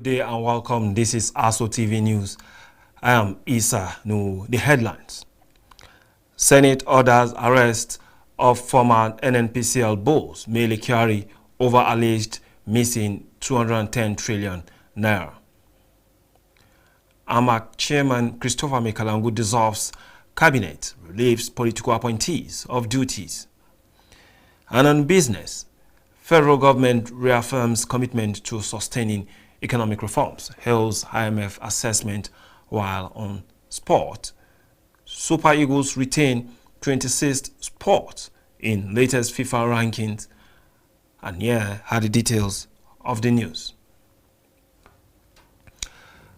day and welcome. This is ASO TV News. I am Isa Nu. The headlines. Senate orders arrest of former NNPCL boss Mele Kyari over alleged missing 210 trillion naira. AMAC Chairman Christopher Mekalangu dissolves cabinet, relieves political appointees of duties. And on business, federal government reaffirms commitment to sustaining economic reforms, hails IMF assessment. While on sport, Super Eagles retain 26th spot in latest FIFA rankings. And here are the details of the news.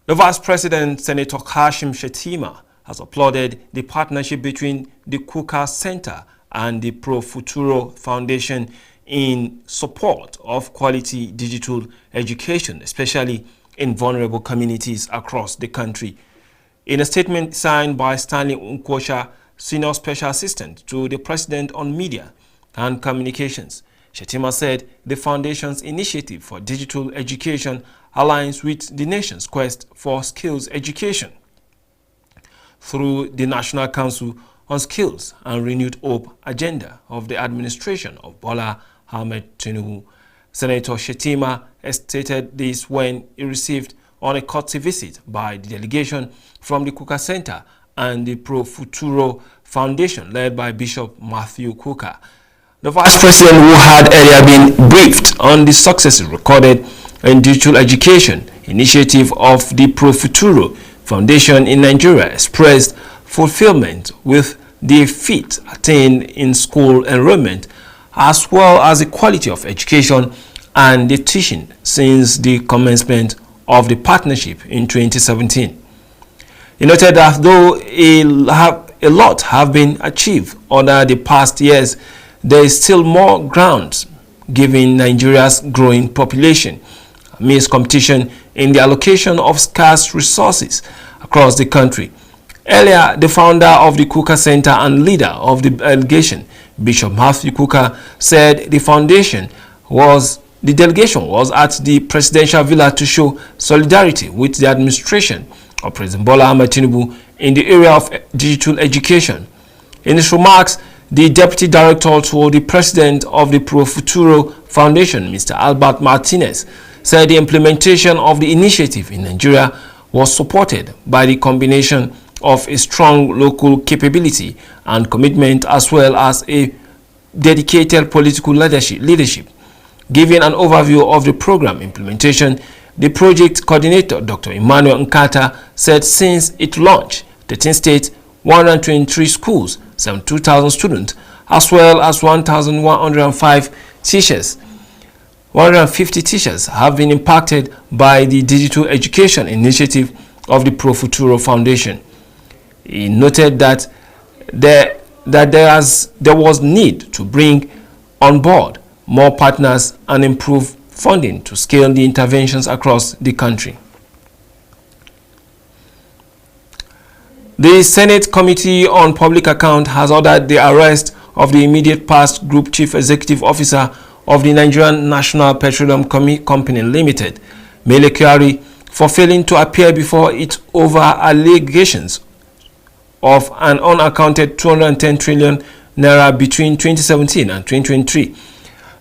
The Vice President, Senator Kashim Shettima, has applauded the partnership between the Kukah Center and the Pro Futuro Foundation in support of quality digital education, especially in vulnerable communities across the country. In a statement signed by Stanley Nkosha, Senior Special Assistant to the President on Media and Communications, Shettima said the Foundation's initiative for digital education aligns with the nation's quest for skills education. Through the National Council on Skills and Renewed Hope agenda of the administration of Bola Ahmed Tinubu, Senator Shettima stated this when he received on a courtesy visit by the delegation from the Kukah Center and the Pro Futuro Foundation led by Bishop Matthew Kukah. The Vice President, who had earlier been briefed on the successes recorded in digital education initiative of the Pro Futuro Foundation in Nigeria, expressed fulfillment with the feat attained in school enrollment as well as the quality of education and the teaching since the commencement of the partnership in 2017. He noted that though a lot have been achieved over the past years, there is still more ground given Nigeria's growing population amidst competition in the allocation of scarce resources across the country. Earlier, the founder of the Kukah Center and leader of the delegation, Bishop Matthew Kukah, said the delegation was at the presidential villa to show solidarity with the administration of President Bola Ahmed Tinubu in the area of digital education. In his remarks, the deputy director to the president of the Pro Futuro Foundation, Mr. Albert Martinez, said the implementation of the initiative in Nigeria was supported by the combination of a strong local capability and commitment as well as a dedicated political leadership. Giving an overview of the program implementation, the project coordinator, Dr. Emmanuel Nkata, said since it launched, 13 states, 123 schools, 72,000 students, as well as 1,105 teachers. 150 teachers have been impacted by the digital education initiative of the Pro Futuro Foundation. He noted that there was need to bring on board more partners and improve funding to scale the interventions across the country. The Senate Committee on Public Account has ordered the arrest of the immediate past Group Chief Executive Officer of the Nigerian National Petroleum Company Limited, Mele Kyari, for failing to appear before it over allegations of an unaccounted 210 trillion naira between 2017 and 2023.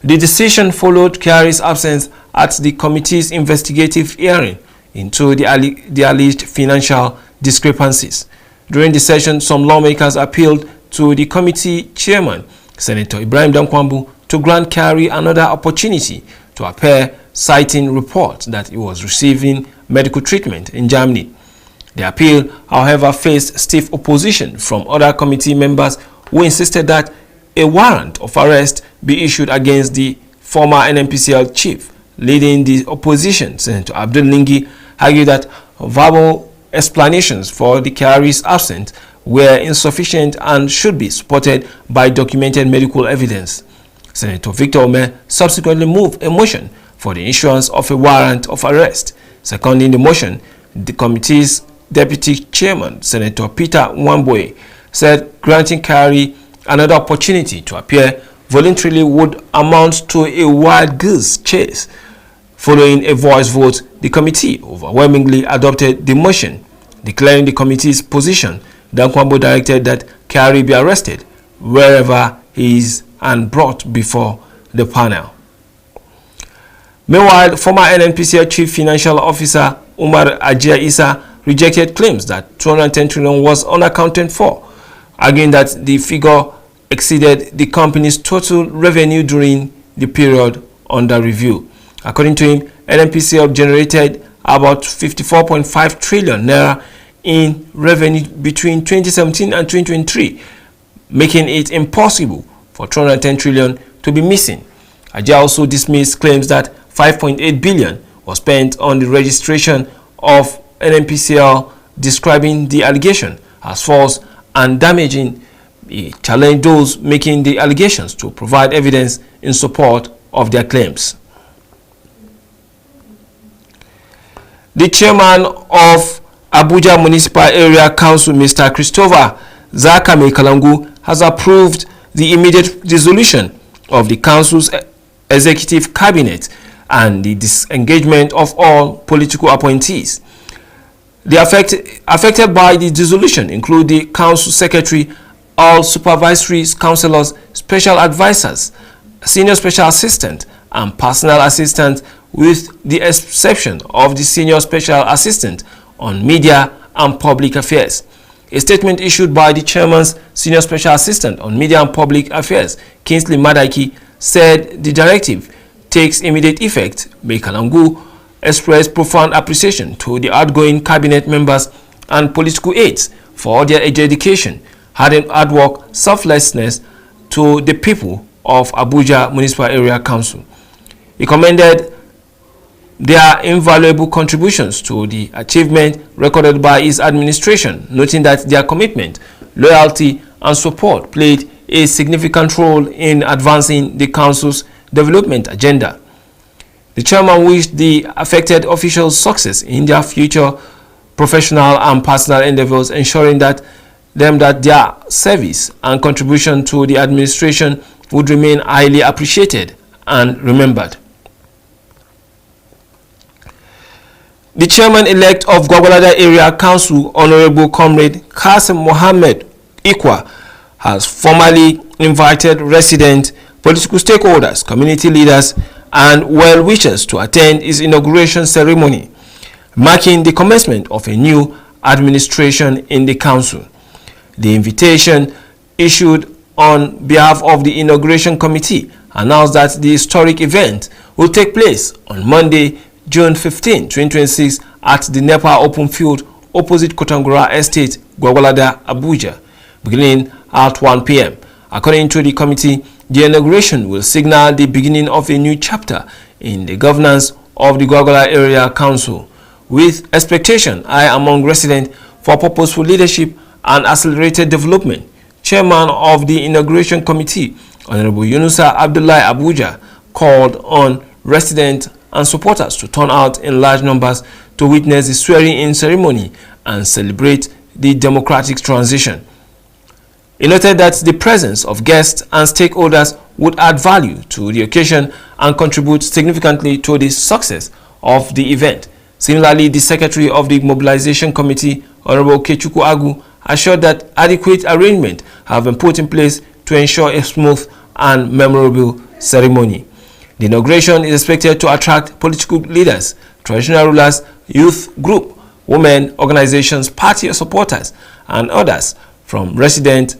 The decision followed Kyari's absence at the committee's investigative hearing into the alleged financial discrepancies. During the session, some lawmakers appealed to the committee chairman, Senator Ibrahim Dankwambu, to grant Kyari another opportunity to appear, citing reports that he was receiving medical treatment in Germany. The appeal, however, faced stiff opposition from other committee members who insisted that a warrant of arrest be issued against the former NNPCL chief. Leading the opposition, Senator Abdul Lingi, argued that verbal explanations for the Kyari's absence were insufficient and should be supported by documented medical evidence. Senator Victor Omer subsequently moved a motion for the issuance of a warrant of arrest. Seconding the motion, the committee's deputy chairman, Senator Peter Wamboe, said granting Kyari another opportunity to appear voluntarily would amount to a wild goose chase Following a voice vote, the committee overwhelmingly adopted the motion, declaring the committee's position. Dankwambo directed that Kyari be arrested wherever he is and brought before the panel. Meanwhile, former NNPCL Chief Financial Officer Umar Ajia Isa rejected claims that 210 trillion was unaccounted for, arguing that the figure exceeded the company's total revenue during the period under review. According to him, NNPCL generated about 54.5 trillion naira in revenue between 2017 and 2023, making it impossible for 210 trillion to be missing. Ajia also dismissed claims that 5.8 billion was spent on the registration of NNPCL, describing the allegation as false and damaging. He challenged those making the allegations to provide evidence in support of their claims. The chairman of Abuja Municipal Area Council, Mr. Christopher Zakame Kalangu, has approved the immediate dissolution of the council's executive cabinet and the disengagement of all political appointees. The affected by the dissolution include the council secretary, all supervisory councillors, special advisors, senior special assistant, and personal assistant, with the exception of the senior special assistant on media and public affairs. A statement issued by the chairman's senior special assistant on media and public affairs, Kingsley Madaki, said the directive takes immediate effect. Kalangu expressed profound appreciation to the outgoing cabinet members and political aides for their dedication, hard work, selflessness to the people of Abuja Municipal Area Council. He commended their invaluable contributions to the achievement recorded by his administration, noting that their commitment, loyalty, and support played a significant role in advancing the council's development agenda. The chairman wished the affected officials success in their future professional and personal endeavors, ensuring that their service and contribution to the administration would remain highly appreciated and remembered. The chairman-elect of Gwagwalada Area Council, Honorable Comrade Qasim Mohammed Ikwa, has formally invited resident political stakeholders, community leaders, and well-wishers to attend his inauguration ceremony, marking the commencement of a new administration in the council. The invitation, issued on behalf of the inauguration committee, announced that the historic event will take place on Monday, June 15, 2026 at the NEPA Open Field opposite Kotangura Estate, Gwagwalada, Abuja, beginning at 1 p.m. According to the committee, the inauguration will signal the beginning of a new chapter in the governance of the Gwagwalada Area Council, with expectation high among residents for purposeful leadership and accelerated development. Chairman of the inauguration committee, Honorable Yunusa Abdullahi Abuja, called on residents and supporters to turn out in large numbers to witness the swearing-in ceremony and celebrate the democratic transition. He noted that the presence of guests and stakeholders would add value to the occasion and contribute significantly to the success of the event. Similarly, the Secretary of the Mobilization Committee, Honorable Kechuku Agu, assured that adequate arrangements have been put in place to ensure a smooth and memorable ceremony. The inauguration is expected to attract political leaders, traditional rulers, youth group, women organizations, party supporters, and others from residents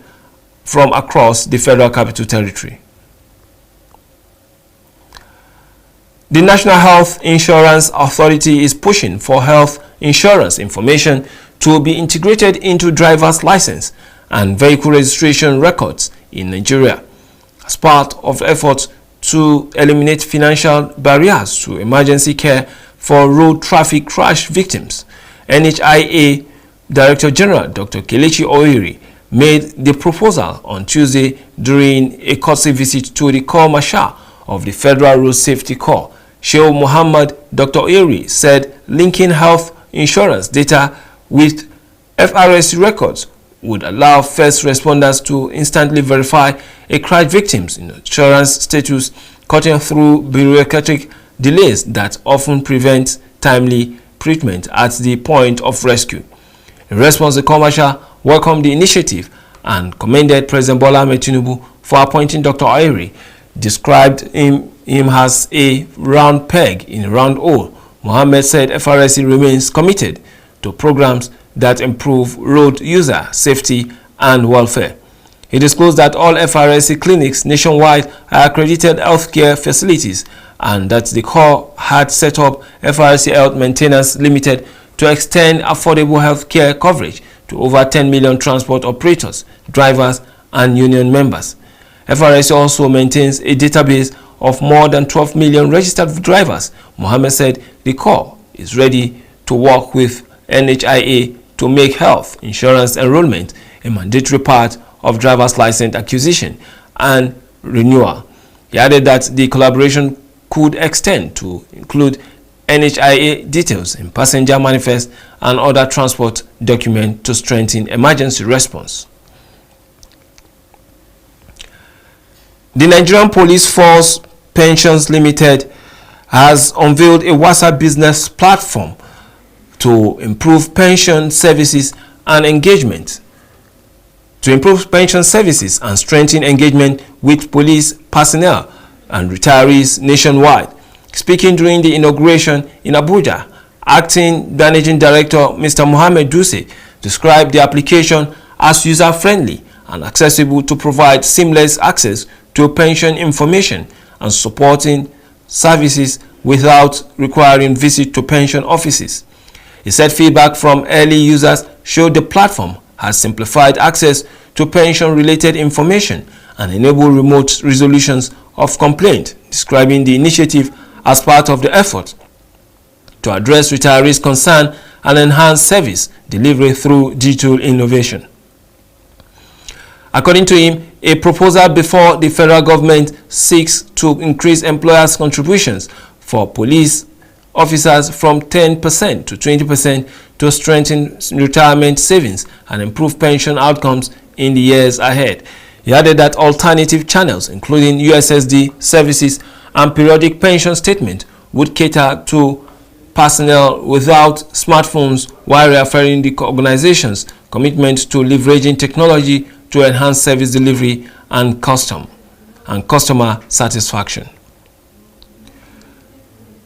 from across the Federal Capital Territory. The National Health Insurance Authority is pushing for health insurance information to be integrated into driver's license and vehicle registration records in Nigeria as part of efforts to eliminate financial barriers to emergency care for road traffic crash victims. NHIA Director General Dr. Kelechi Oiri made the proposal on Tuesday during a courtesy visit to the Corps Marshal of the Federal Road Safety Corps. Sheikh Muhammad Dr. Oiri said linking health insurance data with FRSC records would allow first responders to instantly verify a crash victim's insurance status, cutting through bureaucratic delays that often prevent timely treatment at the point of rescue. In response, the commercial welcomed the initiative and commended President Bola Ahmed Tinubu for appointing Dr. Oyeri, described him as a round peg in a round hole. Mohammed said FRSC remains committed to programs that improve road user safety and welfare. He disclosed that all FRSC clinics nationwide are accredited healthcare facilities and that the Corps had set up FRSC Health Maintenance Limited to extend affordable healthcare coverage to over 10 million transport operators, drivers, and union members. FRSC also maintains a database of more than 12 million registered drivers. Mohammed said the Corps is ready to work with NHIA to make health insurance enrollment a mandatory part of driver's license acquisition and renewal. He added that the collaboration could extend to include NHIA details in passenger manifest and other transport documents to strengthen emergency response. The Nigerian Police Force Pensions Limited has unveiled a WhatsApp business platform to improve pension services and engagement. To improve pension services and strengthen engagement with police personnel and retirees nationwide. Speaking during the inauguration in Abuja, Acting Managing Director Mr. Mohammed Duse described the application as user-friendly and accessible to provide seamless access to pension information and supporting services without requiring visit to pension offices. He said feedback from early users showed the platform has simplified access to pension-related information and enabled remote resolutions of complaints, describing the initiative as part of the effort to address retirees' concern and enhance service delivery through digital innovation. According to him, a proposal before the federal government seeks to increase employers' contributions for police officers from 10% to 20% to strengthen retirement savings and improve pension outcomes in the years ahead. He added that alternative channels, including USSD services and periodic pension statement, would cater to personnel without smartphones while reaffirming the organization's commitment to leveraging technology to enhance service delivery and customer satisfaction.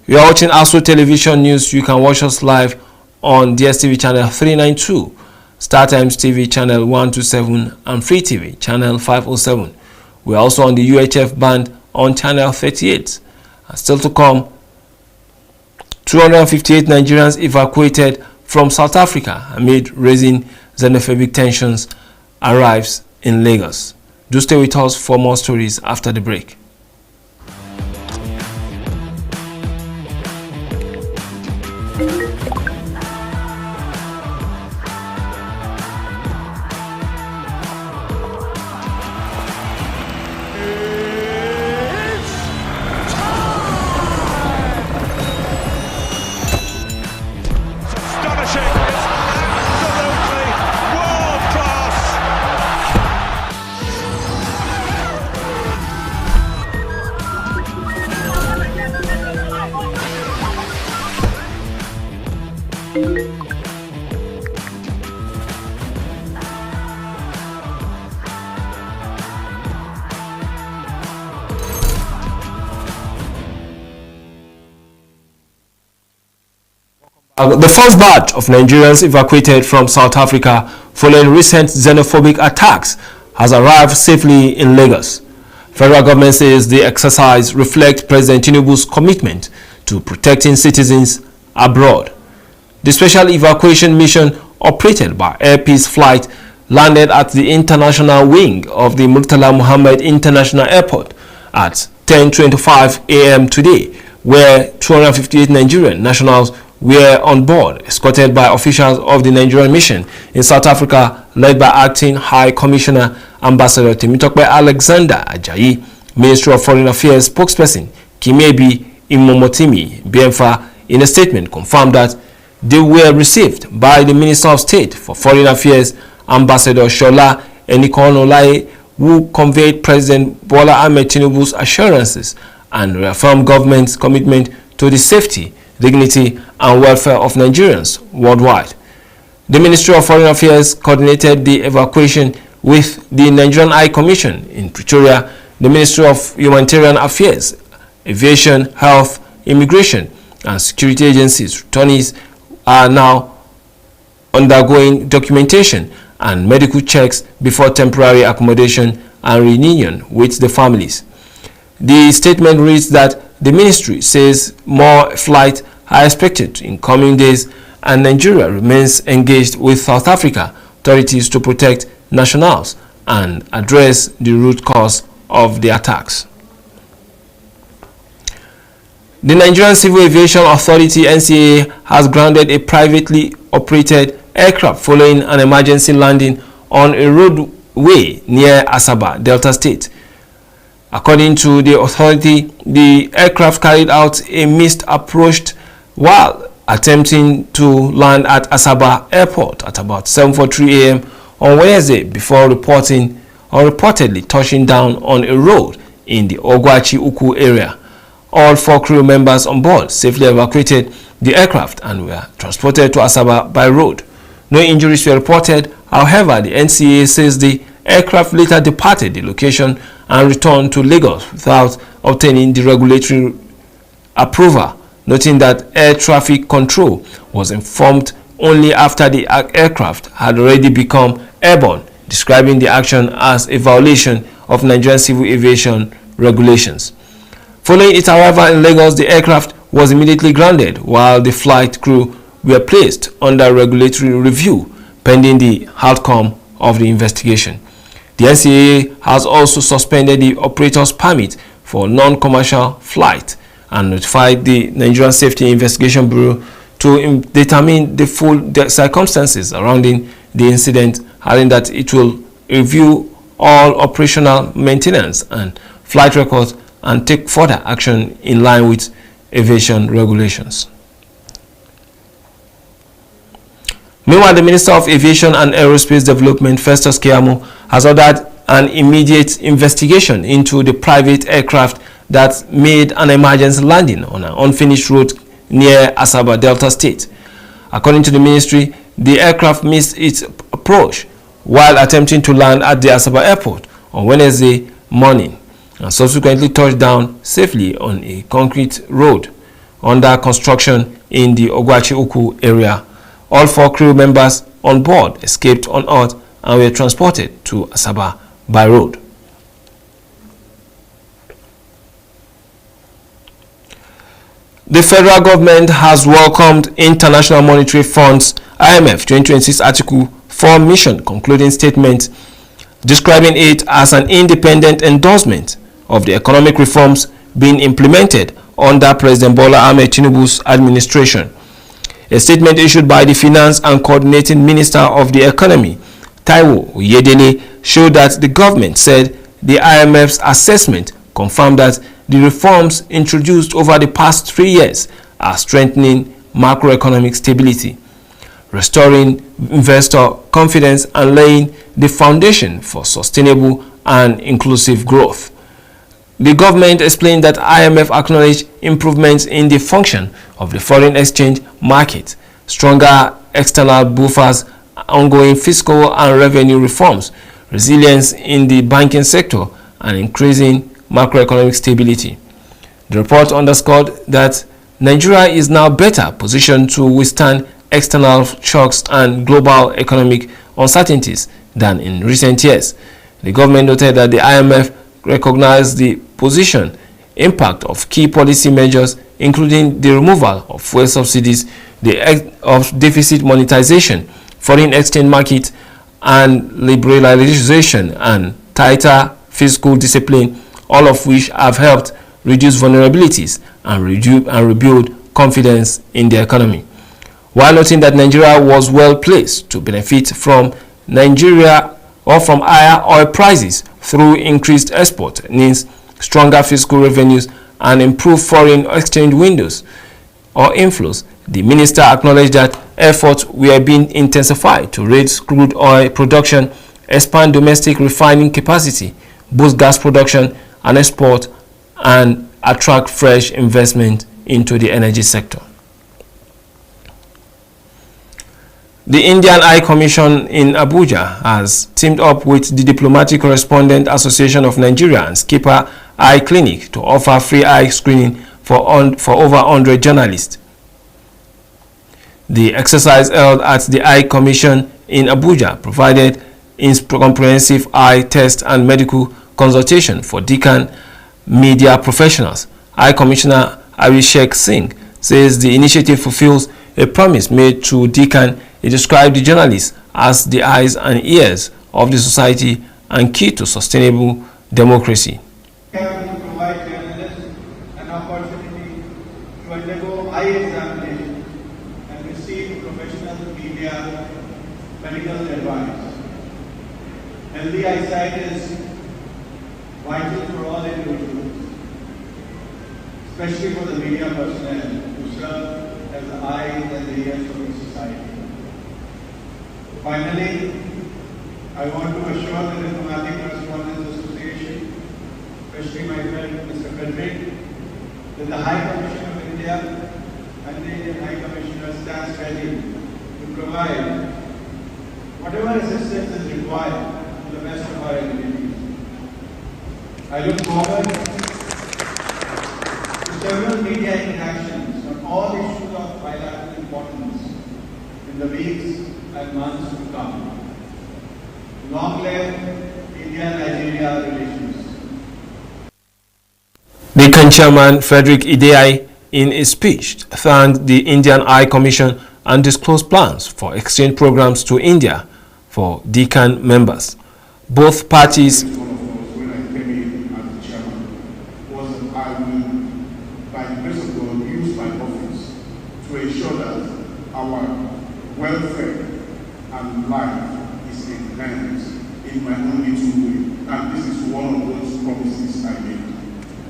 You are watching ASU Television News. You can watch us live on DSTV channel 392, StarTimes TV channel 127, and Free TV channel 507. We are also on the UHF band on channel 38. And still to come, 258 Nigerians evacuated from South Africa amid raising xenophobic tensions arrives in Lagos. Do stay with us for more stories after the break. The first batch of Nigerians evacuated from South Africa following recent xenophobic attacks has arrived safely in Lagos. Federal government says the exercise reflects President Tinubu's commitment to protecting citizens abroad. The special evacuation mission operated by Air Peace Flight landed at the international wing of the Murtala Muhammad International Airport at 10:25 a.m. today, where 258 Nigerian nationals were on board, escorted by officials of the Nigerian mission in South Africa, led by Acting High Commissioner Ambassador Temitope Alexander Ajayi. Ministry of Foreign Affairs spokesperson Kimebi Imomotimi Bienfa, in a statement, confirmed that they were received by the Minister of State for Foreign Affairs, Ambassador Shola Enikonolaye, who conveyed President Bola Ahmed Tinubu's assurances and reaffirmed government's commitment to the safety, dignity, and welfare of Nigerians worldwide. The Ministry of Foreign Affairs coordinated the evacuation with the Nigerian High Commission in Pretoria, the Ministry of Humanitarian Affairs, Aviation, Health, Immigration, and Security agencies. Returnees are now undergoing documentation and medical checks before temporary accommodation and reunion with the families. The statement reads that the ministry says more flights are expected in coming days and Nigeria remains engaged with South Africa authorities to protect nationals and address the root cause of the attacks. The Nigerian Civil Aviation Authority (NCAA) has grounded a privately operated aircraft following an emergency landing on a roadway near Asaba, Delta State. According to the authority, the aircraft carried out a missed approach while attempting to land at Asaba Airport at about 7:43 a.m. on Wednesday before reportedly touching down on a road in the Ogwachi Uku area. All 4 crew members on board safely evacuated the aircraft and were transported to Asaba by road. No injuries were reported. However, the NCAA says the aircraft later departed the location and returned to Lagos without obtaining the regulatory approval, noting that air traffic control was informed only after the aircraft had already become airborne, describing the action as a violation of Nigerian civil aviation regulations. Following its arrival in Lagos, the aircraft was immediately grounded while the flight crew were placed under regulatory review pending the outcome of the investigation. The NCAA has also suspended the operator's permit for non-commercial flight and notified the Nigerian Safety Investigation Bureau to determine the full circumstances surrounding the incident, adding that it will review all operational maintenance and flight records and take further action in line with aviation regulations. Meanwhile, the Minister of Aviation and Aerospace Development, Festus Keyamo, has ordered an immediate investigation into the private aircraft that made an emergency landing on an unfinished road near Asaba, Delta State. According to the ministry, the aircraft missed its approach while attempting to land at the Asaba airport on Wednesday morning and subsequently touched down safely on a concrete road under construction in the Ogwachi Uku area. All 4 crew members on board escaped unhurt and were transported to Asaba by road. The federal government has welcomed International Monetary Fund's IMF 2026 Article 4 mission concluding statement, describing it as an independent endorsement of the economic reforms being implemented under President Bola Ahmed Tinubu's administration. A statement issued by the Finance and Coordinating Minister of the Economy, Taiwo Oyedele, showed that the government said the IMF's assessment confirmed that the reforms introduced over the past 3 years are strengthening macroeconomic stability, restoring investor confidence, and laying the foundation for sustainable and inclusive growth. The government explained that IMF acknowledged improvements in the function of the foreign exchange market, stronger external buffers, ongoing fiscal and revenue reforms, resilience in the banking sector, and increasing macroeconomic stability. The report underscored that Nigeria is now better positioned to withstand external shocks and global economic uncertainties than in recent years. The government noted that the IMF recognized the impact of key policy measures, including the removal of fuel subsidies, of deficit monetization, foreign exchange market, and liberalization and tighter fiscal discipline, all of which have helped reduce vulnerabilities and rebuild confidence in the economy. While noting that Nigeria was well placed to benefit from higher oil prices through increased export needs, stronger fiscal revenues, and improved foreign exchange windows or inflows, the minister acknowledged that efforts were being intensified to raise crude oil production, expand domestic refining capacity, boost gas production and export, and attract fresh investment into the energy sector. The Indian Eye Commission in Abuja has teamed up with the Diplomatic Correspondent Association of Nigeria and Skipper Eye Clinic to offer free eye screening for over 100 journalists. The exercise held at the Eye Commission in Abuja provided comprehensive eye test and medical consultation for Deccan media professionals. Eye Commissioner Abhishek Singh says the initiative fulfills a promise made to Deccan. He described the journalists as the eyes and ears of the society and key to sustainable democracy. To provide journalists an opportunity to undergo eye examination and receive professional media medical advice. Healthy eyesight is vital for all individuals, especially for the media personnel who serve as the eyes and the ears of the society. Finally, I want to assure the Diplomatic Correspondents Association, especially my friend Mr. Frederick, that the High Commission of India and the Indian High Commissioner stands ready to provide whatever assistance is required to the best of our abilities. I look forward to several media interactions on all issues of bilateral importance in the weeks and months to come. Long live India-Nigeria relations. Deccan Chairman Frederick Idei, in a speech, thanked the Indian Eye Commission and disclosed plans for exchange programs to India for Deccan members. Both parties when I came in as the chairman was that I will, by the grace of God, use my office to ensure that our welfare and life is enhanced in my own little way. And this is one of those promises I made.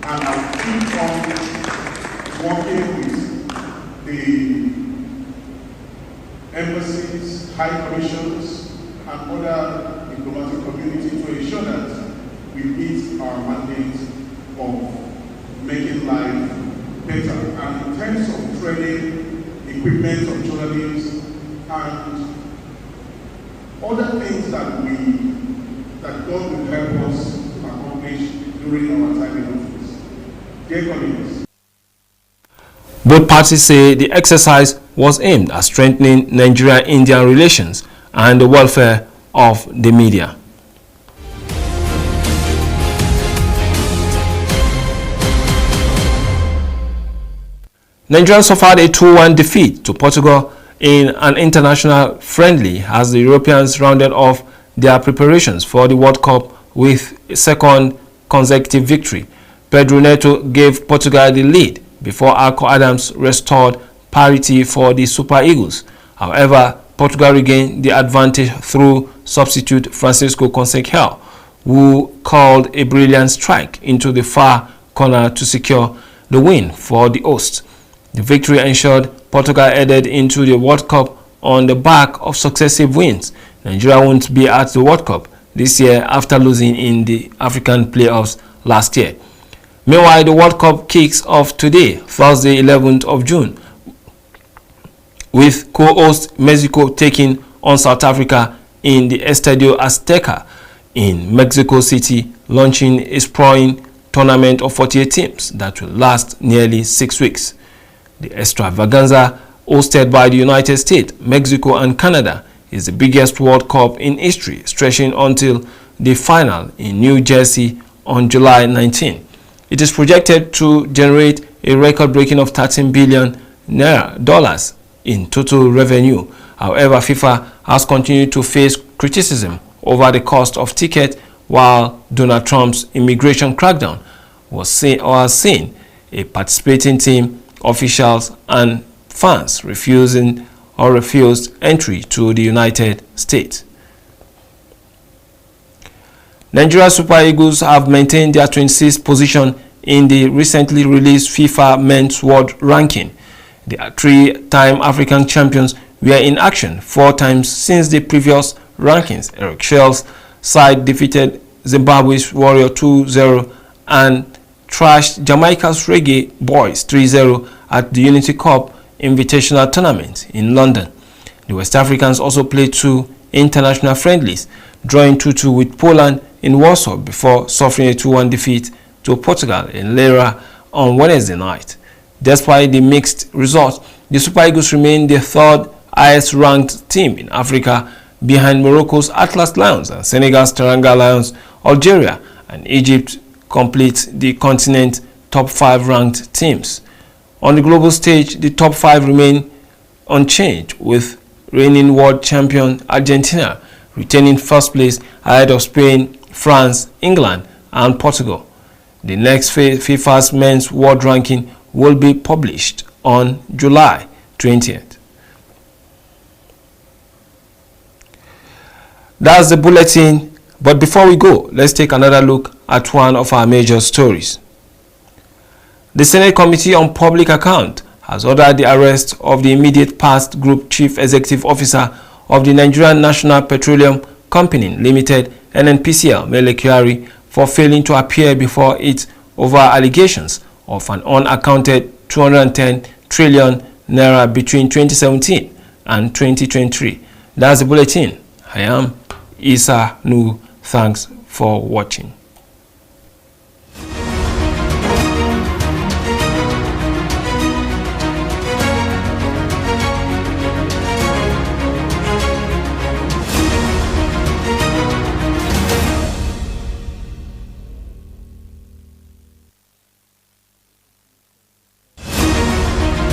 And I'll keep on working with the embassies, high commissions, and other diplomatic community to ensure that we meet our mandate of making life better. And in terms of training, equipment of journalists, and other things that God will help us to accomplish during our time in office. Dear colleagues, both parties say the exercise was aimed at strengthening Nigeria-India relations and the welfare of the media. Nigeria suffered a 2-1 defeat to Portugal in an international friendly as the Europeans rounded off their preparations for the World Cup with a second consecutive victory. Pedro Neto gave Portugal the lead before Arco Adams restored parity for the Super Eagles. However, Portugal regained the advantage through substitute Francisco Conceição, who called a brilliant strike into the far corner to secure the win for the hosts. The victory ensured Portugal headed into the World Cup on the back of successive wins. Nigeria won't be at the World Cup this year after losing in the African playoffs last year. Meanwhile, the World Cup kicks off today, Thursday, 11th of June, with co-host Mexico taking on South Africa in the Estadio Azteca in Mexico City, launching a sprawling tournament of 48 teams that will last nearly 6 weeks. The extravaganza, hosted by the United States, Mexico and Canada, is the biggest World Cup in history, stretching until the final in New Jersey on July 19. It is projected to generate a record-breaking of $13 billion in total revenue. However, FIFA has continued to face criticism over the cost of tickets, while Donald Trump's immigration crackdown was seen a participating team, officials and fans refused entry to the United States. Nigeria Super Eagles have maintained their 26th position in the recently released FIFA Men's World Ranking. The 3-time African champions were in action 4 times since the previous rankings. Eric Shell's side defeated Zimbabwe's Warrior 2-0 and thrashed Jamaica's Reggae Boys 3-0 at the Unity Cup Invitational Tournament in London. The West Africans also played 2 international friendlies, drawing 2-2 with Poland in Warsaw before suffering a 2-1 defeat to Portugal in Lera on Wednesday night. Despite the mixed results, the Super Eagles remain the 3rd highest ranked team in Africa, behind Morocco's Atlas Lions and Senegal's Teranga Lions. Algeria and Egypt complete the continent's top 5 ranked teams. On the global stage, the top 5 remain unchanged, with reigning world champion Argentina retaining first place ahead of Spain, France, England and Portugal. The next FIFA's men's world ranking will be published on July 20th. That's the bulletin, but before we go, let's take another look at one of our major stories. The Senate Committee on Public Account has ordered the arrest of the immediate past Group Chief Executive Officer of the Nigerian National Petroleum Company Limited (NNPCL), Mele Kyari, for failing to appear before it over allegations of an unaccounted 210 trillion naira between 2017 and 2023. That's the bulletin. I am Isa Nu. Thanks for watching.